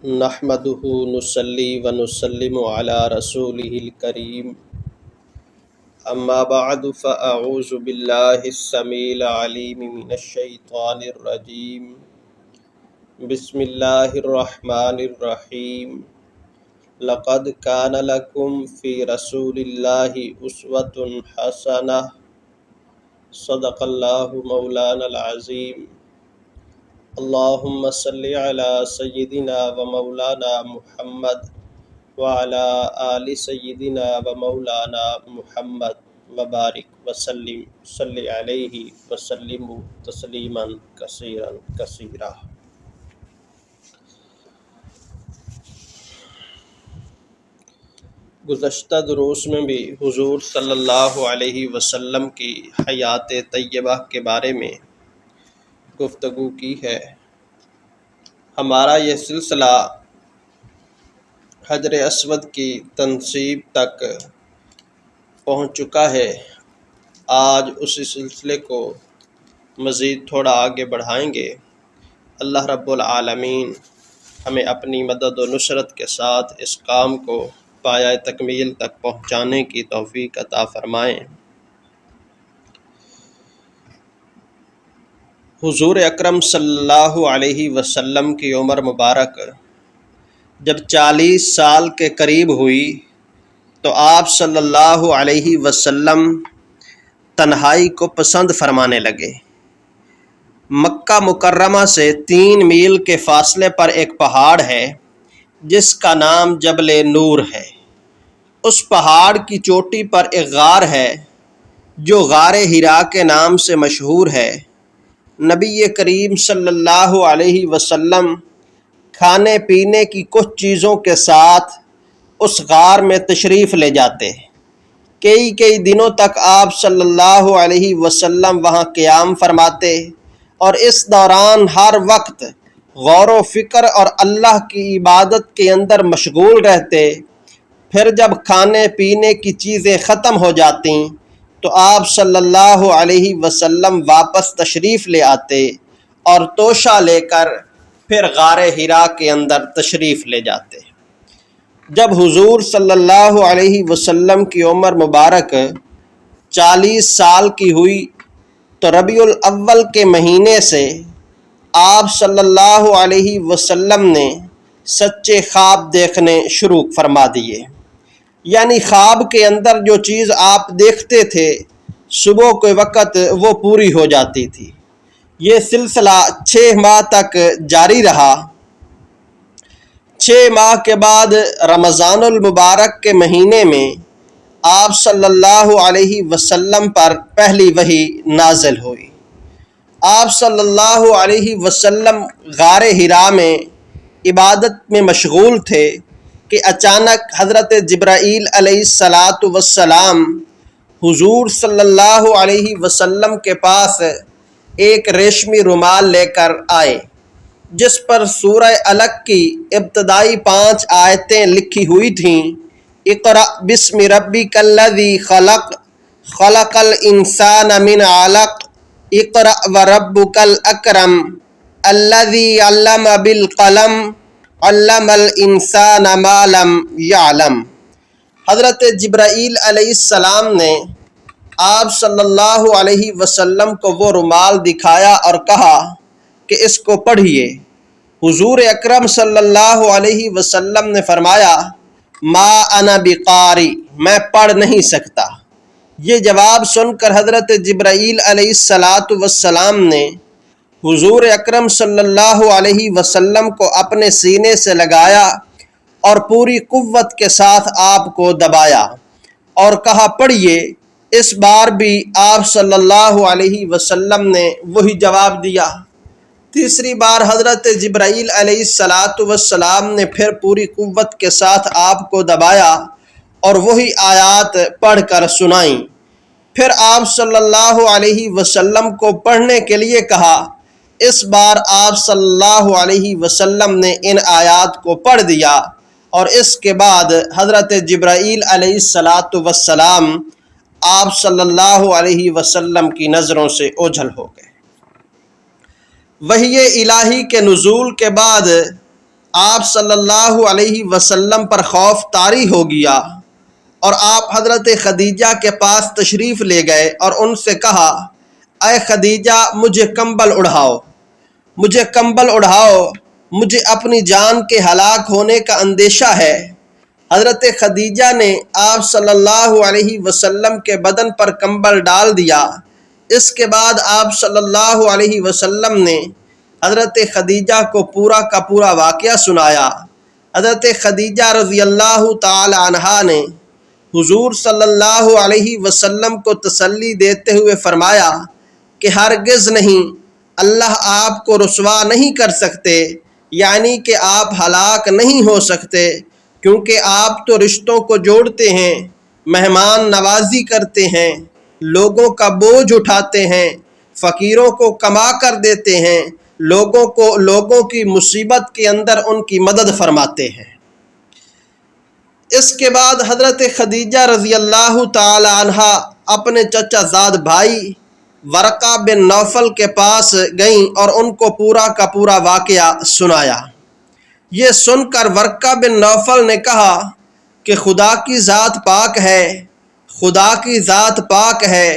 نحمدہ نصلی و نسلم علی رسولہ الکریم اما بعد فاعوذ باللہ السمیع العلیم من الشیطان الرجیم بسم اللہ الرحمن الرحیم لقد کان لکم فی رسول اللہ اسوۃ حسنہ صدق اللہ مولانا العظیم اللہم صلی علی سیدنا و مولانا محمد وعلی آل سیدنا و مولانا محمد وبارک وسلم صلی علیہ وسلم تسلیما کثیرا کثیرا۔ گزشتہ دروس میں بھی حضور صلی اللہ علیہ وسلم کی حیات طیبہ کے بارے میں گفتگو کی ہے۔ ہمارا یہ سلسلہ حجر اسود کی تنصیب تک پہنچ چکا ہے۔ آج اسی سلسلے کو مزید تھوڑا آگے بڑھائیں گے۔ اللہ رب العالمین ہمیں اپنی مدد و نصرت کے ساتھ اس کام کو پایہ تکمیل تک پہنچانے کی توفیق عطا فرمائیں۔ حضور اکرم صلی اللہ علیہ وسلم کی عمر مبارک جب 40 سال کے قریب ہوئی تو آپ صلی اللہ علیہ وسلم تنہائی کو پسند فرمانے لگے۔ مکہ مکرمہ سے 3 میل کے فاصلے پر ایک پہاڑ ہے جس کا نام جبل نور ہے۔ اس پہاڑ کی چوٹی پر ایک غار ہے جو غار حرا کے نام سے مشہور ہے۔ نبی کریم صلی اللہ علیہ وسلم کھانے پینے کی کچھ چیزوں کے ساتھ اس غار میں تشریف لے جاتے۔ کئی دنوں تک آپ صلی اللہ علیہ وسلم وہاں قیام فرماتے اور اس دوران ہر وقت غور و فکر اور اللہ کی عبادت کے اندر مشغول رہتے۔ پھر جب کھانے پینے کی چیزیں ختم ہو جاتیں تو آپ صلی اللہ علیہ وسلم واپس تشریف لے آتے اور توشہ لے کر پھر غار حرا کے اندر تشریف لے جاتے۔ جب حضور صلی اللہ علیہ وسلم کی عمر مبارک 40 سال کی ہوئی تو ربیع الاول کے مہینے سے آپ صلی اللہ علیہ وسلم نے سچے خواب دیکھنے شروع فرما دیے۔ یعنی خواب کے اندر جو چیز آپ دیکھتے تھے صبح کے وقت وہ پوری ہو جاتی تھی۔ یہ سلسلہ 6 ماہ تک جاری رہا۔ 6 ماہ کے بعد رمضان المبارک کے مہینے میں آپ صلی اللہ علیہ وسلم پر پہلی وحی نازل ہوئی۔ آپ صلی اللہ علیہ وسلم غار حرا میں عبادت میں مشغول تھے کہ اچانک حضرت جبرائیل علیہ السلام حضور صلی اللہ علیہ وسلم کے پاس ایک ریشمی رومال لے کر آئے جس پر سورہ علق کی ابتدائی 5 آیتیں لکھی ہوئی تھیں۔ اقرأ بسم ربک الذی خلق خلق الانسان من علق اقرأ وربک الاکرم الذی علم بالقلم علم الانسان ما لم یعلم۔ حضرت جبرائیل علیہ السلام نے آپ صلی اللہ علیہ وسلم کو وہ رومال دکھایا اور کہا کہ اس کو پڑھیے۔ حضور اکرم صلی اللہ علیہ وسلم نے فرمایا ما انا بقاری، میں پڑھ نہیں سکتا۔ یہ جواب سن کر حضرت جبرائیل علیہ السلام نے حضور اکرم صلی اللہ علیہ وسلم کو اپنے سینے سے لگایا اور پوری قوت کے ساتھ آپ کو دبایا اور کہا پڑھیے۔ اس بار بھی آپ صلی اللہ علیہ وسلم نے وہی جواب دیا۔ تیسری بار حضرت جبرائیل علیہ السلام نے پھر پوری قوت کے ساتھ آپ کو دبایا اور وہی آیات پڑھ کر سنائیں۔ پھر آپ صلی اللہ علیہ وسلم کو پڑھنے کے لیے کہا۔ اس بار آپ صلی اللہ علیہ وسلم نے ان آیات کو پڑھ دیا اور اس کے بعد حضرت جبرائیل علیہ السلام آپ صلی اللہ علیہ وسلم کی نظروں سے اوجھل ہو گئے۔ وحی الہی کے نزول کے بعد آپ صلی اللہ علیہ وسلم پر خوف طاری ہو گیا اور آپ حضرت خدیجہ کے پاس تشریف لے گئے اور ان سے کہا، اے خدیجہ مجھے کمبل اڑھاؤ، مجھے کمبل اڑھاؤ، مجھے اپنی جان کے ہلاک ہونے کا اندیشہ ہے۔ حضرت خدیجہ نے آپ صلی اللہ علیہ وسلم کے بدن پر کمبل ڈال دیا۔ اس کے بعد آپ صلی اللہ علیہ وسلم نے حضرت خدیجہ کو پورا کا پورا واقعہ سنایا۔ حضرت خدیجہ رضی اللہ تعالی عنہا نے حضور صلی اللہ علیہ وسلم کو تسلی دیتے ہوئے فرمایا کہ ہرگز نہیں، اللہ آپ کو رسوا نہیں کر سکتے، یعنی کہ آپ ہلاک نہیں ہو سکتے، کیونکہ آپ تو رشتوں کو جوڑتے ہیں، مہمان نوازی کرتے ہیں، لوگوں کا بوجھ اٹھاتے ہیں، فقیروں کو کما کر دیتے ہیں، لوگوں کی مصیبت کے اندر ان کی مدد فرماتے ہیں۔ اس کے بعد حضرت خدیجہ رضی اللہ تعالی عنہا اپنے چچا زاد بھائی ورقہ بن نوفل کے پاس گئیں اور ان کو پورا کا پورا واقعہ سنایا۔ یہ سن کر ورقہ بن نوفل نے کہا کہ خدا کی ذات پاک ہے، خدا کی ذات پاک ہے،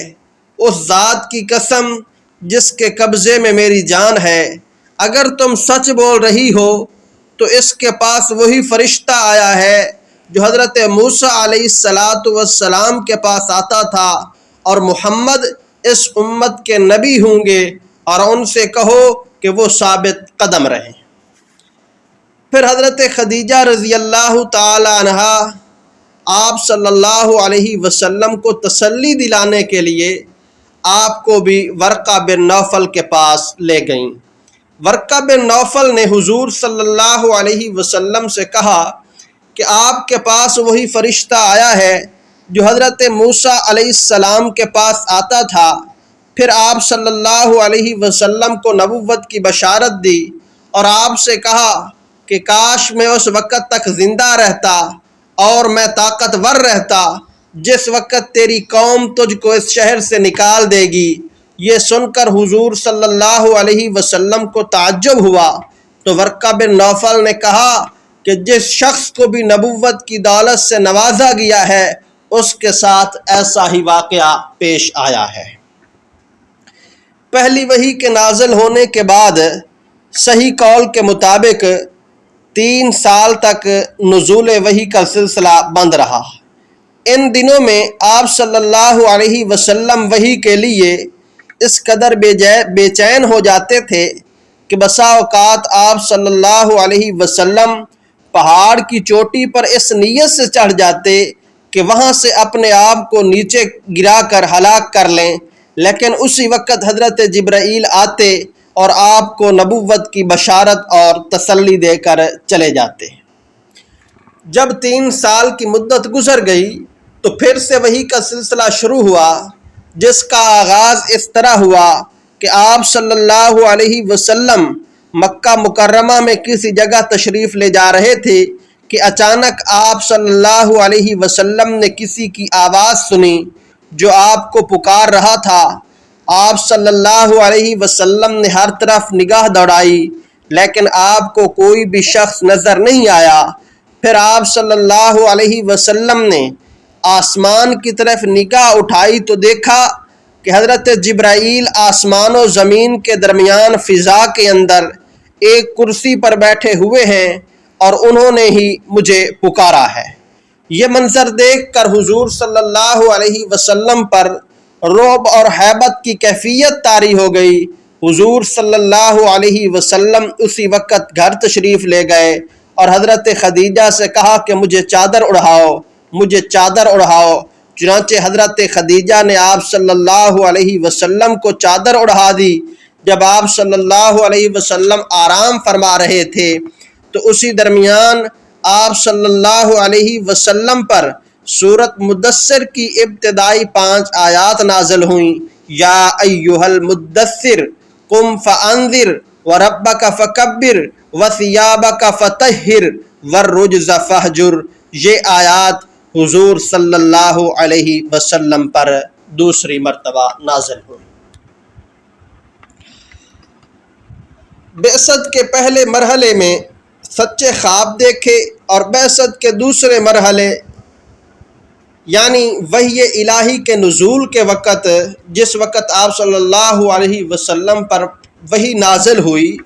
اس ذات کی قسم جس کے قبضے میں میری جان ہے، اگر تم سچ بول رہی ہو تو اس کے پاس وہی فرشتہ آیا ہے جو حضرت موسیٰ علیہ السلام کے پاس آتا تھا، اور محمد اس امت کے نبی ہوں گے، اور ان سے کہو کہ وہ ثابت قدم رہیں۔ پھر حضرت خدیجہ رضی اللہ تعالی عنہا آپ صلی اللہ علیہ وسلم کو تسلی دلانے کے لیے آپ کو بھی ورقہ بن نوفل کے پاس لے گئیں۔ ورقہ بن نوفل نے حضور صلی اللہ علیہ وسلم سے کہا کہ آپ کے پاس وہی فرشتہ آیا ہے جو حضرت موسیٰ علیہ السلام کے پاس آتا تھا۔ پھر آپ صلی اللہ علیہ وسلم کو نبوت کی بشارت دی اور آپ سے کہا کہ کاش میں اس وقت تک زندہ رہتا اور میں طاقتور رہتا جس وقت تیری قوم تجھ کو اس شہر سے نکال دے گی۔ یہ سن کر حضور صلی اللہ علیہ وسلم کو تعجب ہوا تو ورقہ بن نوفل نے کہا کہ جس شخص کو بھی نبوت کی دولت سے نوازا گیا ہے اس کے ساتھ ایسا ہی واقعہ پیش آیا ہے۔ پہلی وحی کے نازل ہونے کے بعد صحیح قول کے مطابق 3 سال تک نزول وحی کا سلسلہ بند رہا۔ ان دنوں میں آپ صلی اللہ علیہ وسلم وحی کے لیے اس قدر بے چین ہو جاتے تھے کہ بسا اوقات آپ صلی اللہ علیہ وسلم پہاڑ کی چوٹی پر اس نیت سے چڑھ جاتے کہ وہاں سے اپنے آپ کو نیچے گرا کر ہلاک کر لیں، لیکن اسی وقت حضرت جبرائیل آتے اور آپ کو نبوت کی بشارت اور تسلی دے کر چلے جاتے۔ جب 3 سال کی مدت گزر گئی تو پھر سے وحی کا سلسلہ شروع ہوا، جس کا آغاز اس طرح ہوا کہ آپ صلی اللہ علیہ وسلم مکہ مکرمہ میں کسی جگہ تشریف لے جا رہے تھے کہ اچانک آپ صلی اللہ علیہ وسلم نے کسی کی آواز سنی جو آپ کو پکار رہا تھا۔ آپ صلی اللہ علیہ وسلم نے ہر طرف نگاہ دوڑائی لیکن آپ کو کوئی بھی شخص نظر نہیں آیا۔ پھر آپ صلی اللہ علیہ وسلم نے آسمان کی طرف نگاہ اٹھائی تو دیکھا کہ حضرت جبرائیل آسمان و زمین کے درمیان فضا کے اندر ایک کرسی پر بیٹھے ہوئے ہیں اور انہوں نے ہی مجھے پکارا ہے۔ یہ منظر دیکھ کر حضور صلی اللہ علیہ وسلم پر رعب اور ہیبت کی کیفیت طاری ہو گئی۔ حضور صلی اللہ علیہ وسلم اسی وقت گھر تشریف لے گئے اور حضرت خدیجہ سے کہا کہ مجھے چادر اڑھاؤ، مجھے چادر اڑھاؤ۔ چنانچہ حضرت خدیجہ نے آپ صلی اللہ علیہ وسلم کو چادر اڑھا دی۔ جب آپ صلی اللہ علیہ وسلم آرام فرما رہے تھے تو اسی درمیان آپ صلی اللہ علیہ وسلم پر سورۃ مدثر کی ابتدائی 5 آیات نازل ہوئیں۔ یا ایھا المدثر قم فانذر وربک فکبر وثیابک فطہر والرجز فہجر۔ یہ آیات حضور صلی اللہ علیہ وسلم پر دوسری مرتبہ نازل ہوئی۔ بعثت کے پہلے مرحلے میں سچے خواب دیکھے اور بعثت کے دوسرے مرحلے یعنی وحی الہی کے نزول کے وقت، جس وقت آپ صلی اللہ علیہ وسلم پر وحی نازل ہوئی،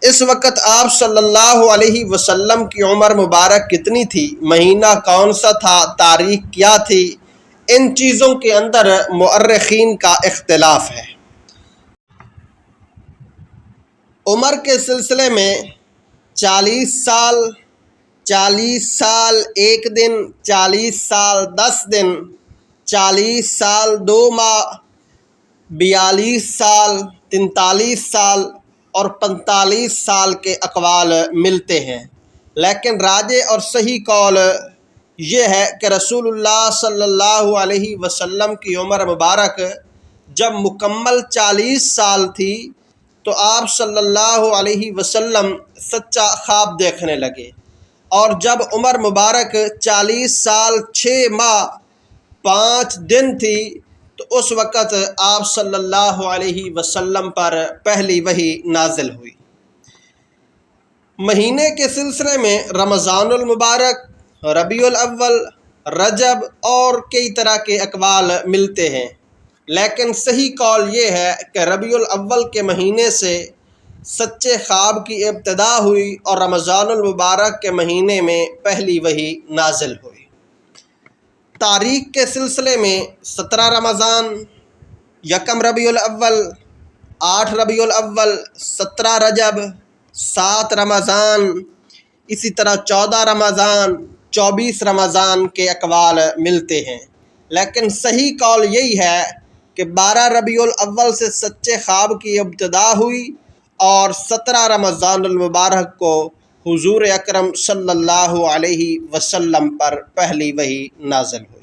اس وقت آپ صلی اللہ علیہ وسلم کی عمر مبارک کتنی تھی، مہینہ کون سا تھا، تاریخ کیا تھی، ان چیزوں کے اندر مؤرخین کا اختلاف ہے۔ عمر کے سلسلے میں 40 سال 1 دن، 40 سال 10 دن، 40 سال 2 ماہ، 42 سال، 43 سال اور 45 سال کے اقوال ملتے ہیں، لیکن راجح اور صحیح قول یہ ہے کہ رسول اللہ صلی اللہ علیہ وسلم کی عمر مبارک جب مکمل 40 سال تھی تو آپ صلی اللہ علیہ وسلم سچا خواب دیکھنے لگے، اور جب عمر مبارک 40 سال 6 ماہ 5 دن تھی تو اس وقت آپ صلی اللہ علیہ وسلم پر پہلی وحی نازل ہوئی۔ مہینے کے سلسلے میں رمضان المبارک، ربیع الاول، رجب اور کئی طرح کے اقوال ملتے ہیں، لیکن صحیح قول یہ ہے کہ ربیع الاول کے مہینے سے سچے خواب کی ابتدا ہوئی اور رمضان المبارک کے مہینے میں پہلی وحی نازل ہوئی۔ تاریخ کے سلسلے میں 17 رمضان، 1 ربیع الاول، 8 ربیع الاول، 17 رجب، 7 رمضان، اسی طرح 14 رمضان، 24 رمضان کے اقوال ملتے ہیں، لیکن صحیح قول یہی ہے کہ 12 ربیع الاول سے سچے خواب کی ابتدا ہوئی اور 17 رمضان المبارک کو حضور اکرم صلی اللہ علیہ وسلم پر پہلی وحی نازل ہوئی۔